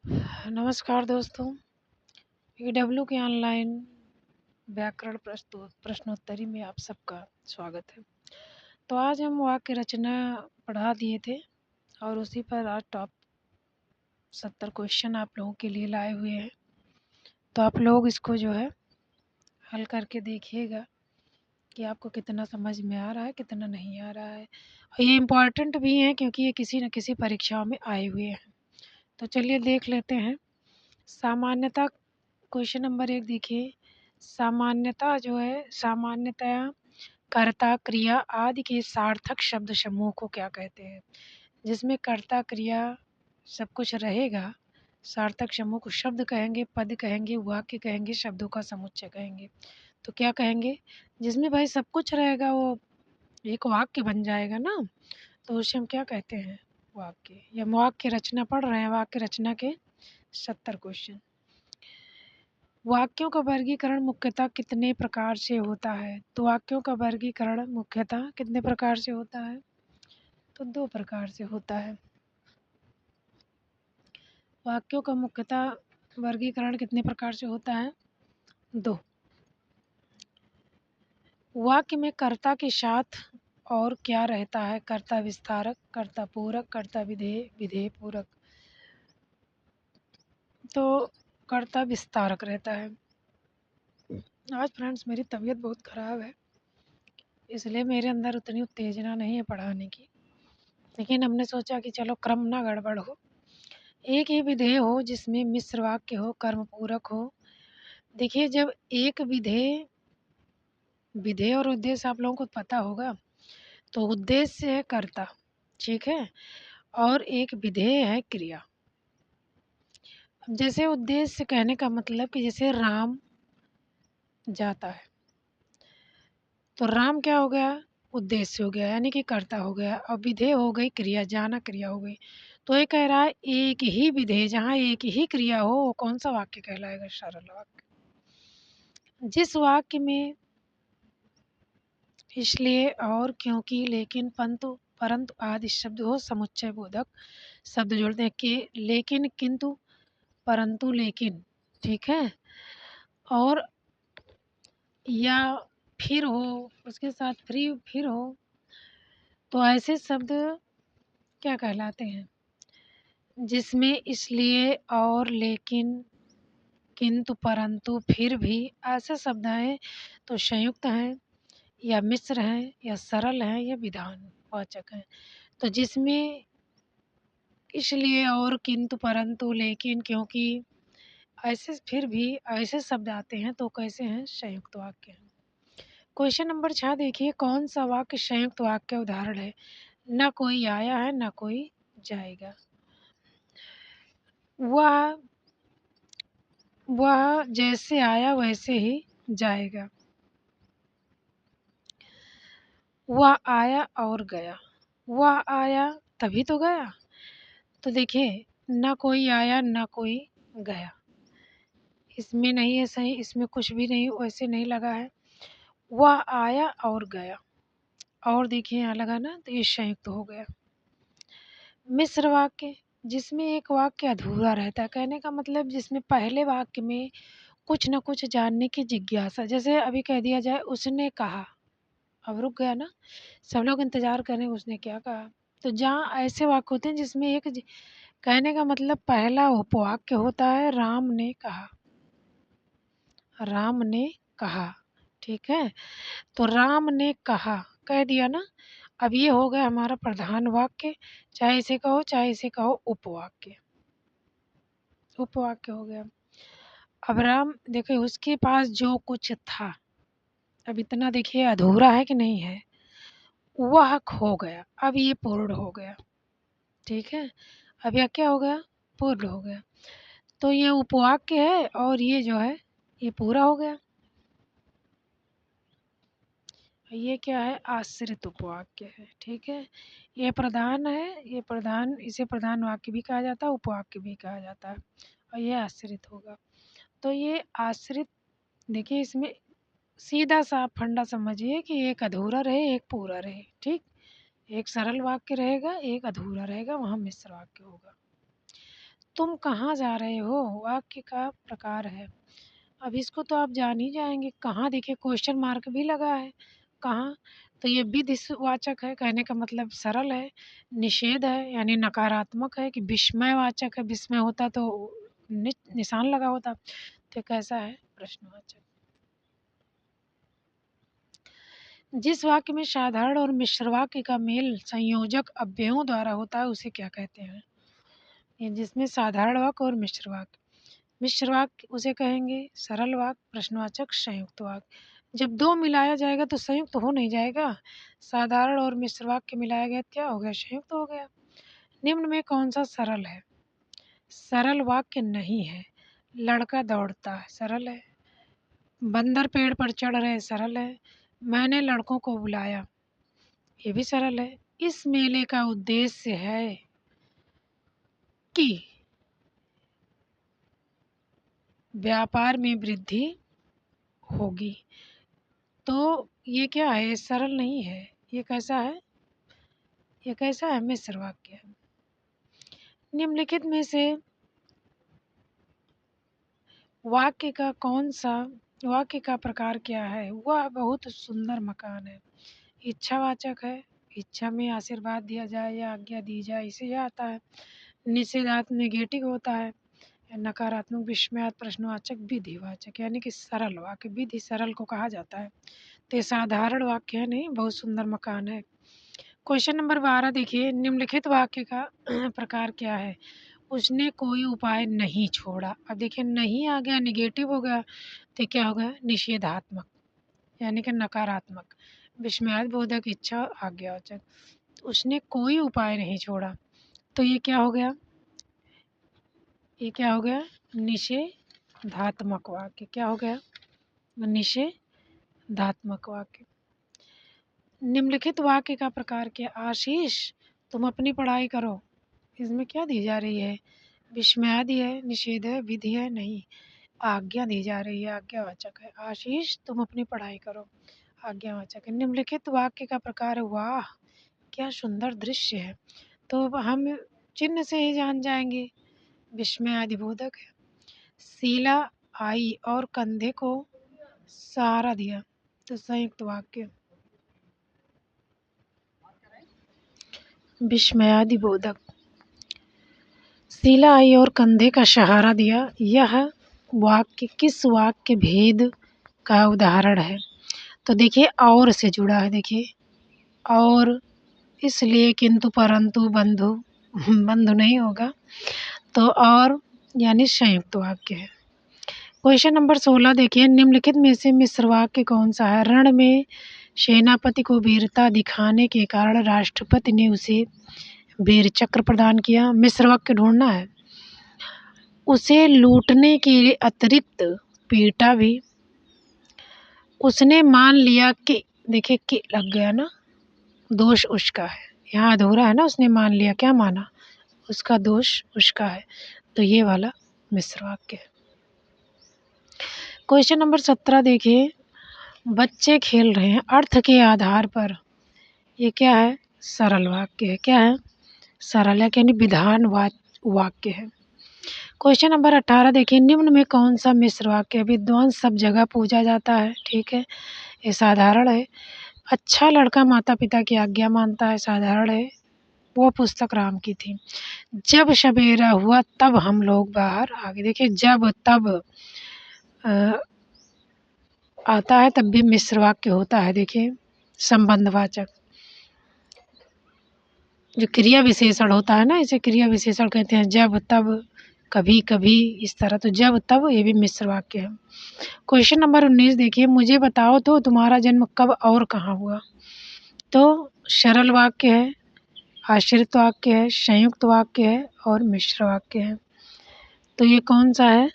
नमस्कार दोस्तों, ईडब्ल्यू के ऑनलाइन व्याकरण प्रश्नोत्तरी में आप सबका स्वागत है। तो आज हम वाक्य रचना पढ़ा दिए थे और उसी पर आज टॉप 70 क्वेश्चन आप लोगों के लिए लाए हुए हैं। तो आप लोग इसको जो है हल करके देखिएगा कि आपको कितना समझ में आ रहा है, कितना नहीं आ रहा है। और ये इम्पॉर्टेंट भी हैं क्योंकि ये किसी न किसी परीक्षाओं में आए हुए हैं। तो चलिए देख लेते हैं। सामान्यतः क्वेश्चन नंबर 1 देखिए। सामान्यतः जो है सामान्यतया कर्ता, क्रिया आदि के सार्थक शब्द समूह को क्या कहते हैं? जिसमें कर्ता, क्रिया सब कुछ रहेगा, सार्थक समूह को शब्द कहेंगे, पद कहेंगे, वाक्य कहेंगे, शब्दों का समुच्चय कहेंगे। तो क्या कहेंगे? जिसमें भाई सब कुछ रहेगा वो एक वाक्य बन जाएगा ना, तो उसे हम क्या कहते हैं? वाक्य। या हम वाक्य रचना पढ़ रहे हैं, वाक्य रचना के 70 क्वेश्चन। वाक्यों का वर्गीकरण मुख्यतः कितने प्रकार से होता है? तो वाक्यों का वर्गीकरण मुख्यतः कितने प्रकार से होता है? तो 2 प्रकार से होता है। वाक्यों का मुख्यतः वर्गीकरण कितने प्रकार से होता है? 2। वाक्य में कर्ता के साथ और क्या रहता है? कर्ता विस्तारक, कर्ता पूरक, कर्ता विधेय, विधेय पूरक। तो कर्ता विस्तारक रहता है। आज फ्रेंड्स मेरी तबीयत बहुत ख़राब है, इसलिए मेरे अंदर उतनी उत्तेजना नहीं है पढ़ाने की। लेकिन हमने सोचा कि चलो क्रम ना गड़बड़ हो, एक ही विधेय हो जिसमें मिश्र वाक्य हो, कर्म पूरक हो। देखिए जब एक विधेय विधेय और उद्देश्य आप लोगों को पता होगा, तो उद्देश्य है कर्ता, ठीक है? और एक विधेय है क्रिया। अब जैसे उद्देश्य कहने का मतलब कि जैसे राम जाता है, तो राम क्या हो गया? उद्देश्य हो गया, यानी कि कर्ता हो गया। अब विधेय हो गई क्रिया, जाना क्रिया हो गई। तो ये कह रहा है एक ही विधेय जहाँ एक ही क्रिया हो, वो कौन सा वाक्य कहलाएगा? सरल वाक्य। जिस वाक्य में इसलिए और क्योंकि लेकिन परंतु आदि शब्द हो समुच्चय बोधक शब्द जोड़ते हैं कि लेकिन, किंतु, परंतु, लेकिन, ठीक है? और या फिर हो, उसके साथ फिर हो, तो ऐसे शब्द क्या कहलाते हैं? जिसमें इसलिए और लेकिन, किंतु, परंतु, फिर भी ऐसे शब्द हैं, तो संयुक्त हैं या मिश्र हैं या सरल हैं या विधानवाचक हैं। तो जिसमें इसलिए और किंतु, परंतु, लेकिन, क्योंकि ऐसे फिर भी ऐसे शब्द आते हैं तो कैसे हैं? संयुक्त वाक्य हैं। क्वेश्चन नंबर 6 देखिए। कौन सा वाक्य संयुक्त वाक्य उदाहरण है? ना कोई आया है, ना कोई जाएगा। वह वह जैसे आया वैसे ही जाएगा। वह आया और गया। वह आया तभी तो गया। तो देखिए, ना कोई आया ना कोई गया, इसमें नहीं है सही, इसमें कुछ भी नहीं वैसे नहीं लगा है। वह आया और गया, और देखिए यहाँ लगा ना, तो ये संयुक्त हो गया। मिश्र वाक्य, जिसमें एक वाक्य अधूरा रहता है, कहने का मतलब जिसमें पहले वाक्य में कुछ न कुछ जानने की जिज्ञासा, जैसे अभी कह दिया जाए उसने कहा, अब रुक गया ना, सब लोग इंतजार करें उसने क्या कहा। तो जहाँ ऐसे वाक्य होते हैं जिसमें कहने का मतलब पहला उपवाक्य होता है राम ने कहा, राम ने कहा, ठीक है? तो राम ने कहा, कह दिया ना। अब ये हो गया हमारा प्रधान वाक्य, चाहे इसे कहो चाहे इसे कहो उपवाक्य, उपवाक्य हो गया। अब राम देखिए उसके पास जो कुछ था, अब इतना देखिए अधूरा है कि नहीं है? वह खो गया, अब ये पूर्ण हो गया, ठीक है? अब यह क्या हो गया? पूर्ण हो गया। तो ये उपवाक्य है और ये जो है ये पूरा हो गया। ये क्या है? आश्रित उपवाक्य है, ठीक है? ये प्रधान है, ये प्रधान, इसे प्रधान वाक्य भी कहा जाता है, उपवाक्य भी कहा जाता है, और ये आश्रित होगा। तो ये आश्रित, देखिए इसमें सीधा सा आप फंडा समझिए कि एक अधूरा रहे एक पूरा रहे, ठीक? एक सरल वाक्य रहेगा, एक अधूरा रहेगा, वहाँ मिश्र वाक्य होगा। तुम कहाँ जा रहे हो वाक्य का प्रकार है। अब इसको तो आप जान ही जाएंगे। कहाँ देखिए क्वेश्चन मार्क भी लगा है। कहाँ, तो ये विधिवाचक है, कहने का मतलब सरल है। निषेध है यानी नकारात्मक है कि विस्मयवाचक है, विस्मय होता तो निशान लगा होता। तो कैसा है, प्रश्नवाचक। जिस वाक्य में साधारण और मिश्र वाक्य का मेल संयोजक अव्ययों द्वारा होता है उसे क्या कहते हैं। ये जिसमें साधारण वाक्य और मिश्र वाक्य, मिश्र वाक्य उसे कहेंगे सरल वाक्य, प्रश्नवाचक, संयुक्त वाक्य। जब दो मिलाया जाएगा तो संयुक्त हो नहीं जाएगा। साधारण और मिश्र वाक्य मिलाया गया तो क्या हो गया, संयुक्त हो गया। निम्न में कौन सा सरल है। सरल वाक्य नहीं है। लड़का दौड़ता है, सरल है। बंदर पेड़ पर चढ़ रहे, सरल है। मैंने लड़कों को बुलाया, ये भी सरल है। इस मेले का उद्देश्य है कि व्यापार में वृद्धि होगी। तो ये क्या है, सरल नहीं है। ये कैसा है, ये कैसा है, मिश्र वाक्य है। निम्नलिखित में से वाक्य का कौन सा, वाक्य का प्रकार क्या है। वह बहुत सुंदर मकान है। इच्छावाचक है, इच्छा में आशीर्वाद दिया जाए या आज्ञा दी जाए, इसे यह आता है। निषेधात्मक नेगेटिव होता है। नकारात्मक विस्मयात्मक प्रश्नवाचक विधिवाचक, यानी कि सरल वाक्य। विधि सरल को कहा जाता है। तो ये साधारण वाक्य है नहीं, बहुत सुंदर मकान है। क्वेश्चन नंबर 12 देखिए, निम्नलिखित वाक्य का प्रकार क्या है। उसने कोई उपाय नहीं छोड़ा। अब देखिए नहीं आ गया, निगेटिव हो गया, तो क्या हो गया, निषेधात्मक यानी कि नकारात्मक। विस्मयादिबोधक, इच्छा, आज्ञावाचक। उसने कोई उपाय नहीं छोड़ा, तो ये क्या हो गया, ये क्या हो गया, निषेधात्मक वाक्य। क्या हो गया, निषेधात्मक वाक्य। निम्नलिखित वाक्य का प्रकार क्या। आशीष तुम अपनी पढ़ाई करो, इसमें क्या दी जा रही है, विस्मयादि है, निषेध है, विधि है, नहीं, आज्ञा दी जा रही है, आज्ञावाचक है। आशीष तुम अपनी पढ़ाई करो, आज्ञावाचक है। निम्नलिखित वाक्य का प्रकार है, वाह क्या सुंदर दृश्य है। तो अब हम चिन्ह से ही जान जाएंगे, विस्मयादिबोधक है। शीला आई और कंधे को सहारा दिया, तो संयुक्त वाक्य। विस्मयादिबोधक, शीला आई और कंधे का सहारा दिया, यह वाक्य किस वाक्य भेद का उदाहरण है। तो देखिए और से जुड़ा है, देखिए और, इसलिए, किंतु, परंतु, बंधु, बंधु नहीं होगा, तो और यानी संयुक्त वाक्य है। क्वेश्चन नंबर 16 देखिए, निम्नलिखित में से मिश्र वाक्य कौन सा है। रण में सेनापति को वीरता दिखाने के कारण राष्ट्रपति ने उसे वीर चक्र प्रदान किया। मिश्र वाक्य ढूंढना है। उसे लूटने के अतिरिक्त पीटा भी। उसने मान लिया कि, देखिए कि लग गया ना, दोष उसका है, यहाँ अधूरा है ना, उसने मान लिया, क्या माना, उसका दोष उसका है, तो ये वाला मिश्र वाक्य है। क्वेश्चन नंबर 17 देखिए, बच्चे खेल रहे हैं, अर्थ के आधार पर, ये क्या है, सरल वाक्य है। क्या है, सरल है, यानी विधान वाक्य है। क्वेश्चन नंबर 18 देखिए, निम्न में कौन सा मिश्र वाक्य है। विद्वान सब जगह पूजा जाता है, ठीक है, ये साधारण है। अच्छा लड़का माता पिता की आज्ञा मानता है, साधारण है। वो पुस्तक राम की थी। जब सवेरा हुआ तब हम लोग बाहर आ गए। देखिए जब तब आता है, तब भी मिश्र वाक्य होता है। देखिए संबंधवाचक, जो क्रिया विशेषण होता है ना, इसे क्रिया विशेषण कहते हैं। जब तब, कभी कभी, इस तरह। तो जब तब ये भी मिश्र वाक्य है। क्वेश्चन नंबर 19 देखिए, मुझे बताओ तो तुम्हारा जन्म कब और कहाँ हुआ। तो सरल वाक्य है, आश्रित वाक्य है, संयुक्त वाक्य है और मिश्र वाक्य है। तो ये कौन सा है,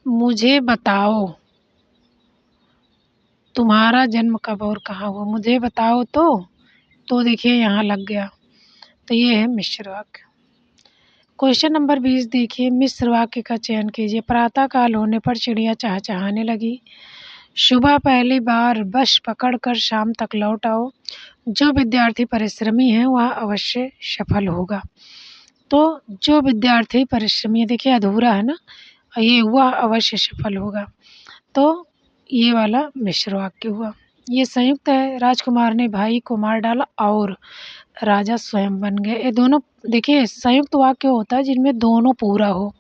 मुझे बताओ तुम्हारा जन्म कब और कहाँ हुआ। मुझे बताओ तो देखिए यहाँ लग गया, तो ये है मिश्र वाक्य। क्वेश्चन नंबर 20 देखिए, मिश्र वाक्य का चयन कीजिए। प्रातः काल होने पर चिड़िया चहचहाने लगी। सुबह पहली बार बस पकड़कर शाम तक लौट आओ। जो विद्यार्थी परिश्रमी है वह अवश्य सफल होगा। तो जो विद्यार्थी परिश्रमी, देखिए अधूरा है ना, ये वह अवश्य सफल होगा। तो ये वाला मिश्र वाक्य हुआ। ये संयुक्त है, राजकुमार ने भाई को मार डाला और राजा स्वयं बन गए। ये दोनों, देखिए संयुक्त वाक्य होता है जिनमें दोनों पूरा हो,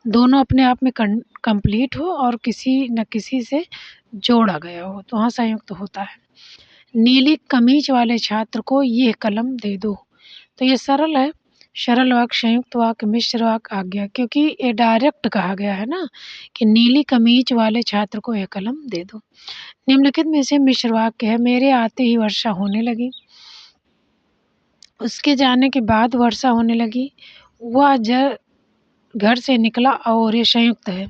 दोनों अपने आप में कंप्लीट हो और किसी न किसी से जोड़ा गया हो, तो हाँ संयुक्त होता है। नीली कमीज वाले छात्र को ये कलम दे दो, तो ये सरल है। सरल वाक्य, संयुक्त वाक्य, मिश्र वाक्य आ गया, क्योंकि ये डायरेक्ट कहा गया है ना कि नीली कमीज वाले छात्र को यह कलम दे दो। निम्नलिखित में से मिश्र वाक्य है, मेरे आते ही वर्षा होने लगी, उसके जाने के बाद वर्षा होने लगी, वह घर से निकला, और ये संयुक्त है,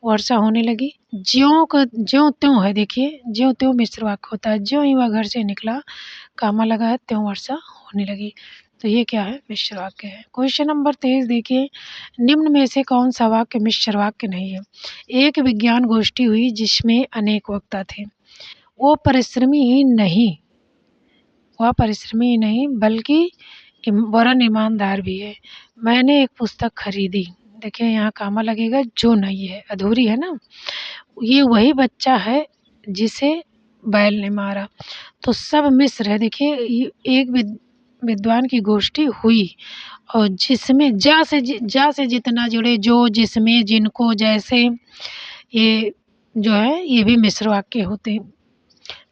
वर्षा होने लगी। ज्यों का ज्यों त्यों है, देखिए ज्यों त्यों मिश्र वाक्य होता है, ज्यों ही वह घर से निकला, कामा लगा है, त्यों वर्षा होने लगी, तो ये क्या है, मिश्र वाक्य है। क्वेश्चन नंबर 23 देखिए, निम्न में से कौन सा वाक्य मिश्र वाक्य नहीं है। एक विज्ञान गोष्ठी हुई जिसमें अनेक वक्ता थे, वो परिश्रमी ही नहीं, वह परिश्रमी ही नहीं बल्कि वरन ईमानदार भी है। मैंने एक पुस्तक खरीदी, देखिए यहाँ कामा लगेगा, जो नहीं है, अधूरी है ना। ये वही बच्चा है जिसे बैल ने मारा, तो सब मिश्र है। देखिए एक विद्वान की गोष्ठी हुई, और जिसमें जा से जितना जुड़े, जो, जिसमें, जिनको, जैसे, ये जो है ये भी मिश्र वाक्य होते हैं,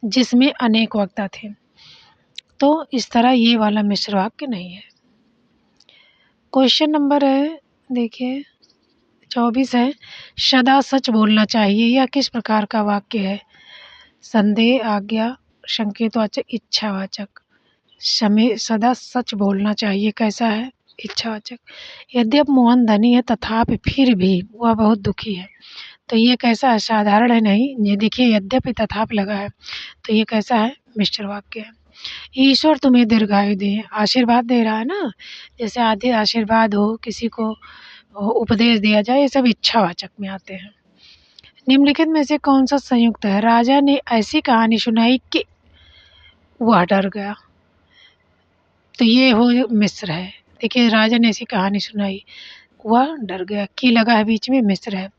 जिसमें अनेक वक्ता थे, तो इस तरह ये वाला मिश्र वाक्य नहीं है। क्वेश्चन नंबर है देखिए 24 है, सदा सच बोलना चाहिए, यह किस प्रकार का वाक्य है। संदेह, आज्ञा, संकेतवाचक, इच्छावाचक। समय सदा सच बोलना चाहिए, कैसा है, इच्छावाचक। यद्यपि मोहन धनी है तथापि फिर भी वह बहुत दुखी है, तो ये कैसा है, साधारण है नहीं, ये देखिए यद्यपि तथापि लगा है, तो ये कैसा है, मिश्र वाक्य है। ईश्वर तुम्हें दीर्घायु दे, आशीर्वाद दे रहा है ना, जैसे आधे आशीर्वाद हो, किसी को उपदेश दिया जाए, ये सब इच्छावाचक में आते हैं। निम्नलिखित में से कौन सा संयुक्त है, राजा ने ऐसी कहानी सुनाई कि वह डर गया, तो ये हो मिश्र है। देखिए राजा ने ऐसी कहानी सुनाई, वह डर गया, की लगा है बीच में, मिश्र है।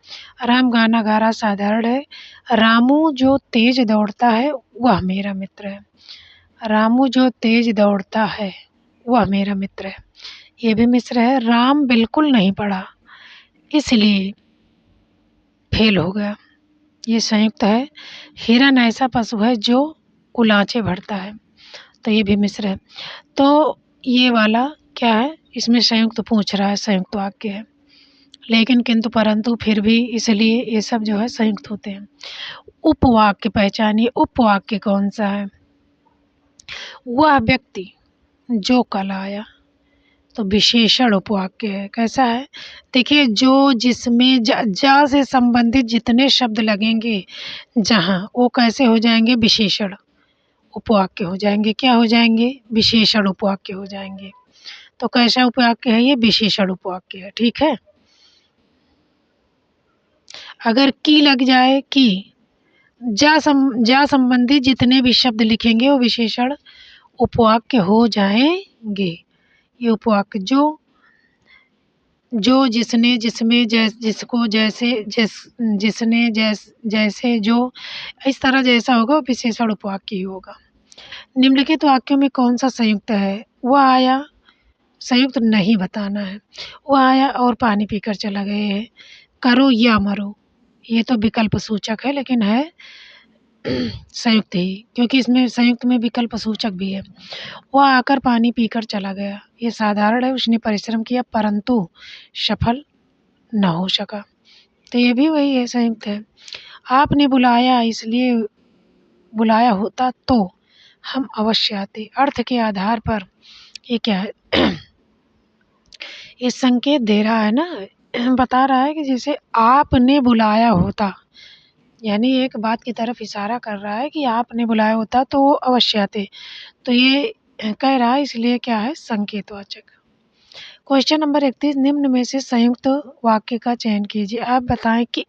राम गाना गा रहा, साधारण है। रामू जो तेज दौड़ता है वह मेरा मित्र है, रामू जो तेज दौड़ता है वह मेरा मित्र है, ये भी मिश्र है। राम बिल्कुल नहीं पढ़ा इसलिए फेल हो गया, ये संयुक्त है। हिरन ऐसा पशु है जो कुलाचे भरता है, तो ये भी मिश्र है। तो ये वाला क्या है, इसमें संयुक्त पूछ रहा है, संयुक्त वाक्य है, लेकिन किंतु परंतु फिर भी, इसलिए ये सब जो है संयुक्त होते हैं। उपवाक्य पहचानिए, उपवाक्य कौन सा है, वह व्यक्ति जो कल आया, तो विशेषण उपवाक्य है, कैसा है, देखिए जो, जिसमें, जा से संबंधित जितने शब्द लगेंगे जहाँ, वो कैसे हो जाएंगे, विशेषण उपवाक्य हो जाएंगे, क्या हो जाएंगे, विशेषण उपवाक्य हो जाएंगे। तो कैसा उपवाक्य है, ये विशेषण उपवाक्य है, ठीक है। अगर की लग जाए, की, जा संबंधित जितने भी शब्द लिखेंगे वो विशेषण उपवाक्य हो जाएंगे। ये उपवाक्य जो, जिसने, जिसमें, जिसको, जैसे, जिसने, जैसे, जो, इस तरह जैसा होगा वो विशेषण उपवाक्य ही होगा। निम्नलिखित वाक्यों में कौन सा संयुक्त है, वह आया, संयुक्त नहीं बताना है। वह आया और पानी पीकर चला गया है, करो या मरो, ये तो विकल्प सूचक है, लेकिन है संयुक्त ही, क्योंकि इसमें संयुक्त में विकल्प सूचक भी है। वह आकर पानी पीकर चला गया, ये साधारण है, उसने परिश्रम किया परंतु सफल न हो सका, तो ये भी वही है, संयुक्त है। आपने बुलाया इसलिए, बुलाया होता तो हम अवश्य आते, अर्थ के आधार पर ये क्या है ये संकेत दे रहा है ना, बता रहा है कि जैसे आपने बुलाया होता, यानी एक बात की तरफ इशारा कर रहा है कि आपने बुलाया होता तो वो अवश्य आते, तो ये कह रहा है, इसलिए क्या है, संकेतवाचक। क्वेश्चन नंबर 31, निम्न में से संयुक्त वाक्य का चयन कीजिए, आप बताएं कि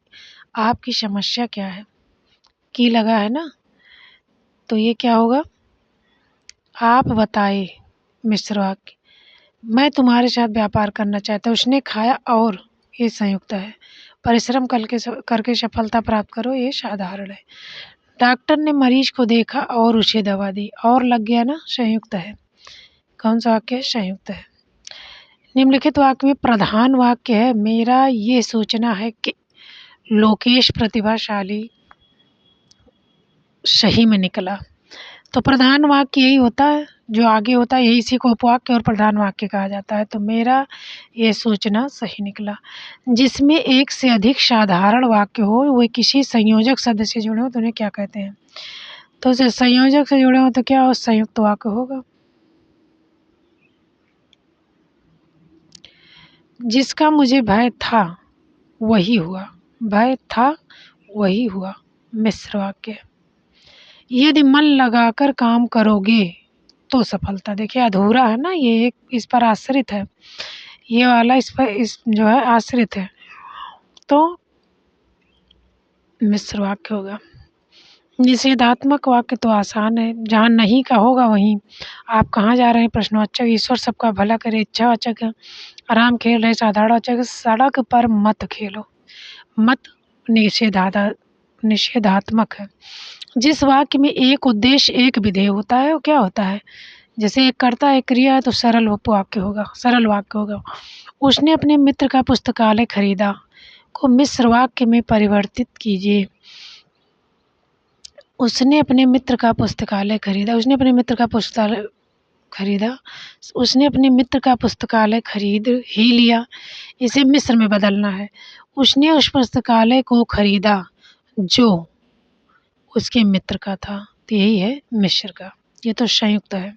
आपकी समस्या क्या है, की लगा है ना, तो ये क्या होगा, आप बताए, मिश्र वाक्य। मैं तुम्हारे साथ व्यापार करना चाहता हूँ। उसने खाया और, ये संयुक्त है। परिश्रम करके सफलता प्राप्त करो, ये साधारण है। डॉक्टर ने मरीज को देखा और उसे दवा दी, और लग गया ना, संयुक्त है। कौन सा वाक्य है? संयुक्त है। निम्नलिखित वाक्य में प्रधान वाक्य है, मेरा ये सोचना है कि लोकेश प्रतिभाशाली सही में निकला। तो प्रधान वाक्य यही होता है, जो आगे होता है यही, इसी को उपवाक्य और प्रधान वाक्य कहा जाता है। तो मेरा ये सोचना सही निकला। जिसमें एक से अधिक साधारण वाक्य हो, वे किसी संयोजक शब्द से जुड़े हो, तो उन्हें क्या कहते हैं? तो उसे संयोजक से जुड़े हो तो क्या हो? संयुक्त वाक्य होगा। जिसका मुझे भय था वही हुआ, भय था वही हुआ, मिश्र वाक्य। यदि मन लगाकर काम करोगे तो सफलता। देखिए अधूरा है ना, ये एक इस पर आश्रित है, ये वाला इस पर इस जो है आश्रित है, तो मिश्र वाक्य होगा। निषेधात्मक वाक्य तो आसान है, जहाँ नहीं का होगा वहीं आप कहाँ जा रहे हैं, प्रश्नवाचक। ईश्वर सबका भला करे, इच्छावाचक है। आराम खेल रहे, साधारणवाचक है। सड़क पर मत खेलो, मत निषेधात्मक है। जिस वाक्य में एक उद्देश्य एक विधेय होता है वो क्या होता है? जैसे एक कर्ता एक क्रिया है तो सरल वाक्य होगा, सरल वाक्य होगा। उसने अपने मित्र का पुस्तकालय खरीदा को मिश्र वाक्य में परिवर्तित कीजिए। उसने अपने मित्र का पुस्तकालय खरीदा, उसने अपने मित्र का पुस्तकालय खरीदा, उसने अपने मित्र का पुस्तकालय खरीद ही लिया, इसे मिश्र में बदलना है। उसने उस पुस्तकालय को खरीदा जो उसके मित्र का था, तो यही है मिश्र का। ये तो संयुक्त है।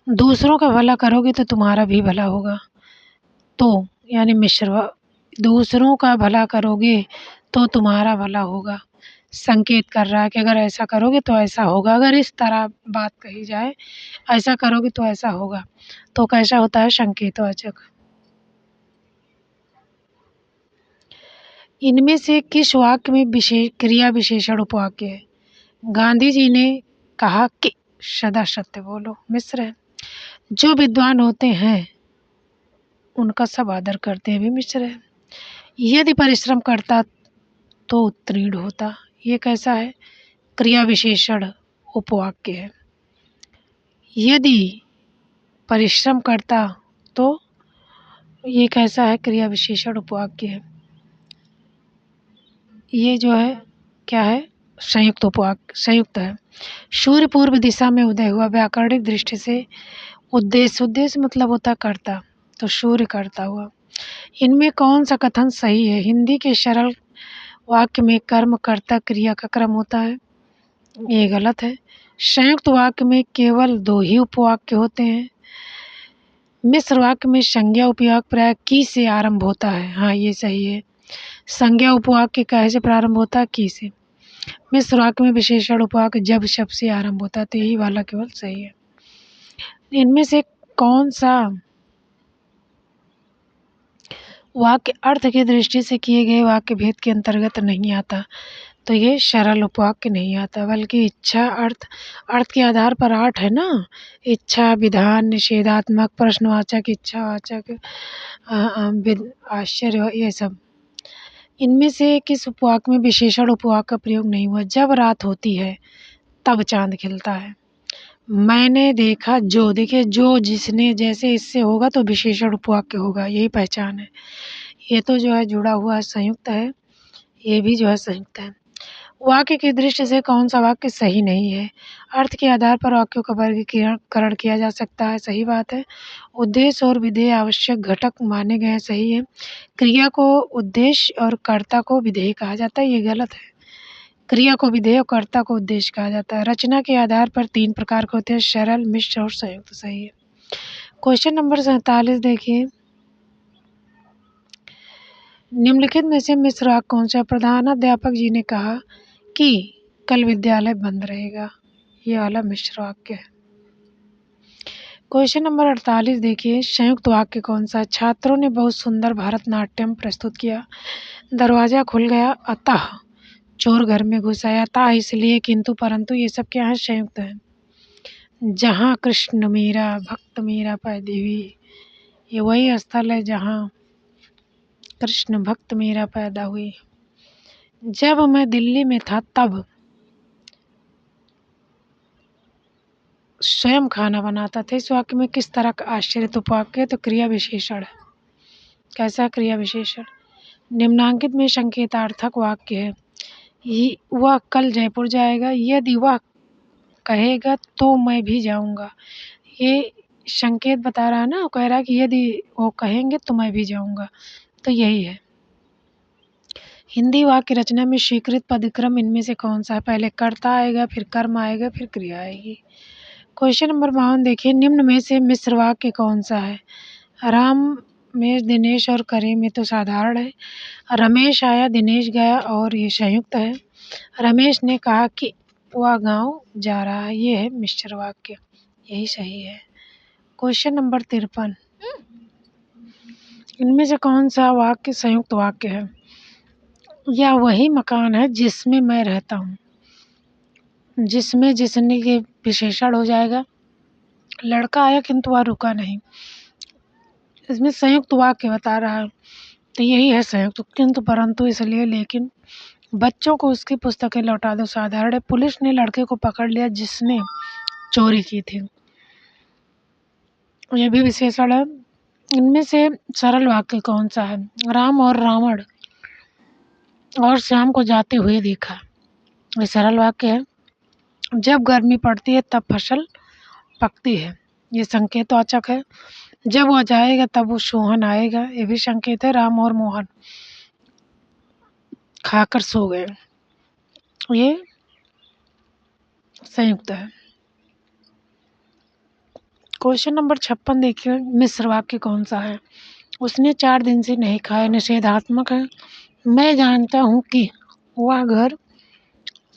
दूसरों का भला करोगे तो तुम्हारा भी भला होगा, तो यानी मिश्र। दूसरों का भला करोगे तो तुम्हारा भला होगा, संकेत कर रहा है कि अगर ऐसा करोगे तो ऐसा होगा। अगर इस तरह बात कही जाए, ऐसा करोगे तो ऐसा होगा, तो कैसा होता है? संकेतवाचक। इनमें से किस वाक्य में क्रिया विशेषण उपवाक्य है? गांधी जी ने कहा कि सदा सत्य बोलो, मिश्र है। जो विद्वान होते हैं उनका सब आदर करते हैं, भी मिश्र है। यदि परिश्रम करता तो उत्तीर्ण होता, ये कैसा है? क्रिया विशेषण उपवाक्य है। यदि परिश्रम करता तो ये कैसा है? क्रिया विशेषण उपवाक्य है। ये जो है क्या है? संयुक्त उपवाक्य, संयुक्त है। सूर्य पूर्व दिशा में उदय हुआ, व्याकरणिक दृष्टि से उद्देश्य, उद्देश्य मतलब होता करता, तो सूर्य करता हुआ। इनमें कौन सा कथन सही है? हिंदी के सरल वाक्य में कर्म कर्ता क्रिया का क्रम होता है, ये गलत है। संयुक्त वाक्य में केवल दो ही उपवाक्य होते हैं। मिश्र वाक्य में संज्ञा उपवाक्य प्राय की से आरंभ होता है, हाँ ये सही है। संज्ञा उपवाक्य काहे से प्रारंभ होता है? की से। मिश्र वाक्य में विशेषण उपवाक्य जब शब्द से आरंभ होता है, तो यही वाला केवल सही है। इनमें से कौन सा वाक्य अर्थ की दृष्टि से किए गए वाक्य भेद के अंतर्गत नहीं आता? तो ये सरल उपवाक्य नहीं आता, बल्कि इच्छा अर्थ, अर्थ के आधार पर 8 है ना, इच्छा, विधान, निषेधात्मक, प्रश्नवाचक, इच्छावाचक, आश्चर्य, ये सब। इनमें से किस उपवाक्य में विशेषण उपवाक्य का प्रयोग नहीं हुआ? जब रात होती है तब चांद खिलता है। मैंने देखा जो, देखिए जो जिसने जैसे इससे होगा तो विशेषण उपवाक्य होगा, यही पहचान है। ये तो जो है जुड़ा हुआ संयुक्त है, ये भी जो है संयुक्त है। वाक्य की दृष्टि से कौन सा वाक्य सही नहीं है? अर्थ के आधार पर वाक्यों का वर्गीकरण किया जा सकता है, सही बात है। उद्देश्य और विधेय आवश्यक घटक माने गए हैं, सही है। क्रिया को उद्देश्य और कर्ता को विधेय कहा जाता है, ये गलत है। क्रिया को विधेय और कर्ता को उद्देश्य कहा जाता है। रचना के आधार पर 3 प्रकार के होते हैं, सरल, मिश्र और संयुक्त, सही है। क्वेश्चन नंबर 47 देखिए, निम्नलिखित में से मिश्र वाक्य कौन सा? प्रधानाध्यापक जी ने कहा कि कल विद्यालय बंद रहेगा, ये वाला मिश्र वाक्य है। क्वेश्चन नंबर 48 देखिए, संयुक्त वाक्य कौन सा? छात्रों ने बहुत सुंदर भरतनाट्यम प्रस्तुत किया, दरवाजा खुल गया, अतः चोर घर में घुस आया, अतः इसलिए, किंतु, परंतु, ये सब क्या है? संयुक्त है। जहाँ कृष्ण मेरा भक्त मेरा पाए देवी, ये वही स्थल है जहाँ कृष्ण भक्त मीरा पैदा हुई। जब मैं दिल्ली में था तब स्वयं खाना बनाता था। इस वाक्य में किस तरह का आश्चर्य उपवाक्य तो क्रिया विशेषण है। कैसा क्रिया विशेषण? निम्नांकित में संकेतार्थक वाक्य है। वह कल जयपुर जाएगा, यदि वह कहेगा तो मैं भी जाऊंगा। ये संकेत बता रहा है ना, वो कह रहा है कि यदि वो कहेंगे तो मैं भी जाऊंगा, तो यही है। हिंदी वाक्य रचना में स्वीकृत पदक्रम इनमें से कौन सा है? पहले कर्ता आएगा, फिर कर्म आएगा, फिर क्रिया आएगी। क्वेश्चन नंबर 52 देखिए, निम्न में से मिश्र वाक्य कौन सा है? राम में दिनेश और करे में तो साधारण है। रमेश आया, दिनेश गया, और ये संयुक्त है। रमेश ने कहा कि वह गांव जा रहा है, ये है मिश्र वाक्य, यही सही है। क्वेश्चन नंबर 53, इनमें से कौन सा वाक्य संयुक्त वाक्य है? यह वही मकान है जिसमें मैं रहता हूँ। जिसमें जिसने के विशेषण हो जाएगा। लड़का आया किंतु वह रुका नहीं, इसमें संयुक्त वाक्य बता रहा है, तो यही है संयुक्त। किंतु परंतु इसलिए लेकिन बच्चों को उसकी पुस्तकें लौटा दो साधारण है। पुलिस ने लड़के को पकड़ लिया जिसने चोरी की थी, यह भी विशेषण है। इनमें से सरल वाक्य कौन सा है? राम और रावण और श्याम को जाते हुए देखा, ये सरल वाक्य है। जब गर्मी पड़ती है तब फसल पकती है, ये संकेतवाचक है। जब वह जाएगा तब वो सोहन आएगा, ये भी संकेत है। राम और मोहन खाकर सो गए, ये संयुक्त है। क्वेश्चन नंबर 56 देखिए, मिश्र वाक्य कौन सा है? उसने 4 दिन से नहीं खाया, निषेधात्मक है। मैं जानता हूँ कि वह घर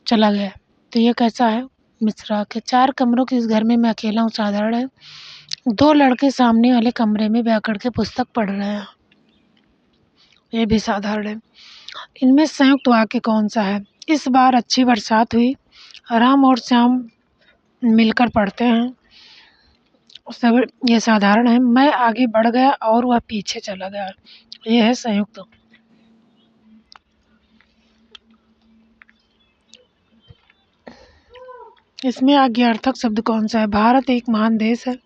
चला गया, तो ये कैसा है? मिश्र वाक्य। 4 कमरों के इस घर में मैं अकेला हूँ, साधारण है। 2 लड़के सामने वाले कमरे में व्याकरण की पुस्तक पढ़ रहे हैं, ये भी साधारण है। इनमें संयुक्त वाक्य कौन सा है? इस बार अच्छी बरसात हुई, राम और श्याम मिलकर पढ़ते हैं, सब ये साधारण है। मैं आगे बढ़ गया और वह पीछे चला गया, ये है संयुक्त। इसमें आज्ञार्थक शब्द कौन सा है? भारत एक महान देश है,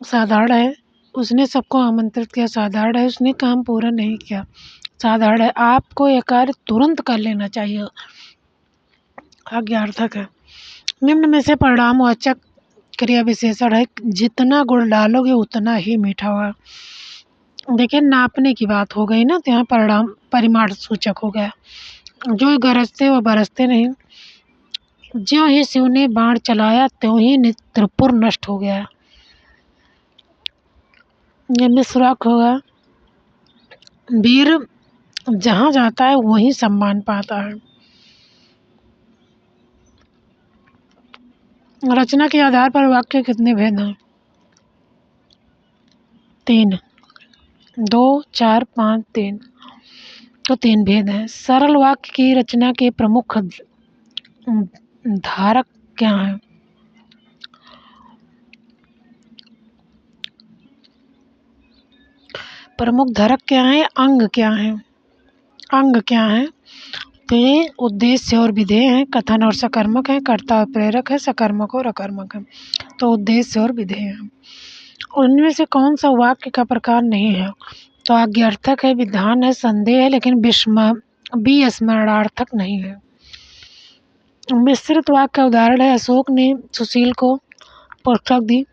साधारण है। उसने सबको आमंत्रित किया, साधारण है। उसने काम पूरा नहीं किया, साधारण है। आपको यह कार्य तुरंत कर लेना चाहिए, आज्ञार्थक है। निम्न में से परिणामवाचक क्रिया विशेषण है। जितना गुड़ डालोगे उतना ही मीठा होगा। देखिए, नापने की बात हो गई ना, तो यहाँ परिणाम परिमाण सूचक हो गया। जो गरजते वो बरसते नहीं। ज्यों ही शिव ने बाण चलाया त्यों ही त्रिपुर नष्ट हो गया, ये मिश्र वाक्य होगा। वीर जहाँ जाता है वहीं सम्मान पाता है। रचना के आधार पर वाक्य कितने भेद हैं? 3, 2, 4, 5, 3, तो 3 भेद हैं। सरल वाक्य की रचना के प्रमुख धारक क्या हैं? प्रमुख धारक क्या हैं? अंग क्या हैं? अंग क्या हैं? तो ये उद्देश्य और विधेय हैं, कथन और सकर्मक है, कर्ता और प्रेरक है, सकर्मक और अकर्मक है। तो उद्देश्य और विधेय है। उनमें से कौन सा वाक्य का प्रकार नहीं है? तो आज्ञार्थक है, विधान है, संदेह है, लेकिन विस्मरणार्थक नहीं है। मिश्रित वाक्य का उदाहरण है, अशोक ने सुशील को पुस्तक दी,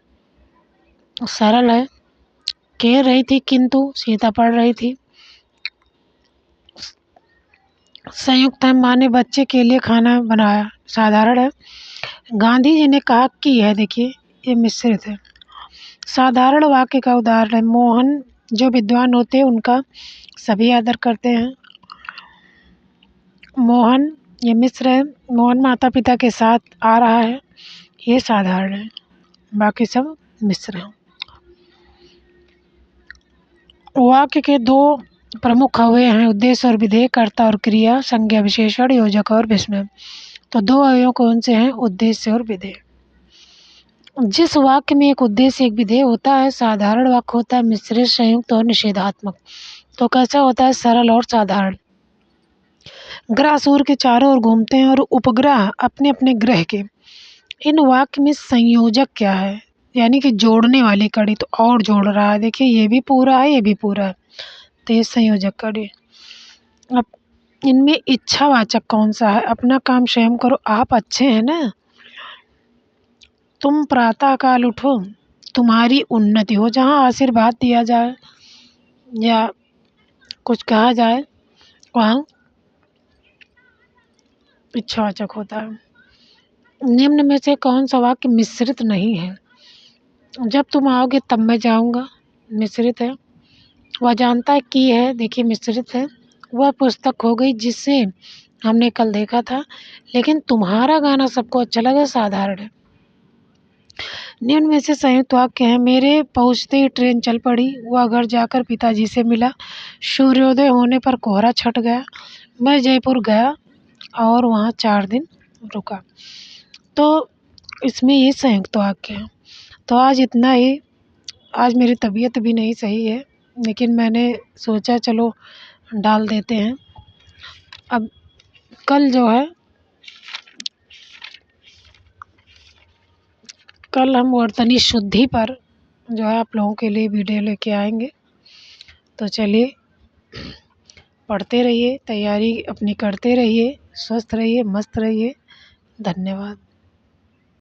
सरल है। कह रही थी किंतु सीता पढ़ रही थी, संयुक्त है। माँ ने बच्चे के लिए खाना बनाया, साधारण है। गांधी जी ने कहा कि, यह देखिए ये मिश्रित है। साधारण वाक्य का उदाहरण है, मोहन जो विद्वान होते हैं उनका सभी आदर करते हैं। मोहन ये मिश्र है। मोहन माता पिता के साथ आ रहा है, ये साधारण है। बाकी सब मिश्र हैं। वाक्य के 2 प्रमुख अवयव हैं, उद्देश्य और विधेय, कर्ता और क्रिया, संज्ञा विशेषण, योजक और विस्मय। तो 2 अवयव कौन से हैं? उद्देश्य और विधेय। जिस वाक्य में एक उद्देश्य एक विधेय होता है, साधारण वाक्य होता है मिश्रित, संयुक्त और निषेधात्मक। तो कैसा होता है? सरल और साधारण। ग्रह सूर्य के चारों ओर घूमते हैं और उपग्रह अपने अपने ग्रह के। इन वाक्य में संयोजक क्या है? यानी कि जोड़ने वाली कड़ी। तो और जोड़ रहा है, देखिए ये भी पूरा है, ये भी पूरा है, तो ये संयोजक कड़ी। अब इनमें इच्छावाचक कौन सा है? अपना काम स्वयं करो, आप अच्छे हैं ना। तुम प्रातः काल उठो, तुम्हारी उन्नति हो। जहाँ आशीर्वाद दिया जाए या कुछ कहा जाए वहाँ इच्छावाचक होता है। निम्न में से कौन सा वाक्य मिश्रित नहीं है? जब तुम आओगे तब मैं जाऊँगा, मिश्रित है। वह जानता है कि है, देखिए मिश्रित है। वह पुस्तक हो गई जिसे हमने कल देखा था, लेकिन तुम्हारा गाना सबको अच्छा लगा, साधारण है। निम्न में से संयुक्त वाक्य है। मेरे पहुँचते ही ट्रेन चल पड़ी। वह घर जाकर पिताजी से मिला। सूर्योदय होने पर कोहरा छट गया। मैं जयपुर गया और वहाँ 4 दिन रुका। तो इसमें ये संयुक्त वाक्य है। तो आज इतना ही। आज मेरी तबीयत भी नहीं सही है, लेकिन मैंने सोचा चलो डाल देते हैं। अब कल जो है, कल हम वर्तनी शुद्धि पर जो है आप लोगों के लिए वीडियो लेके आएंगे। तो चलिए, पढ़ते रहिए, तैयारी अपनी करते रहिए, स्वस्थ रहिए, मस्त रहिए। धन्यवाद।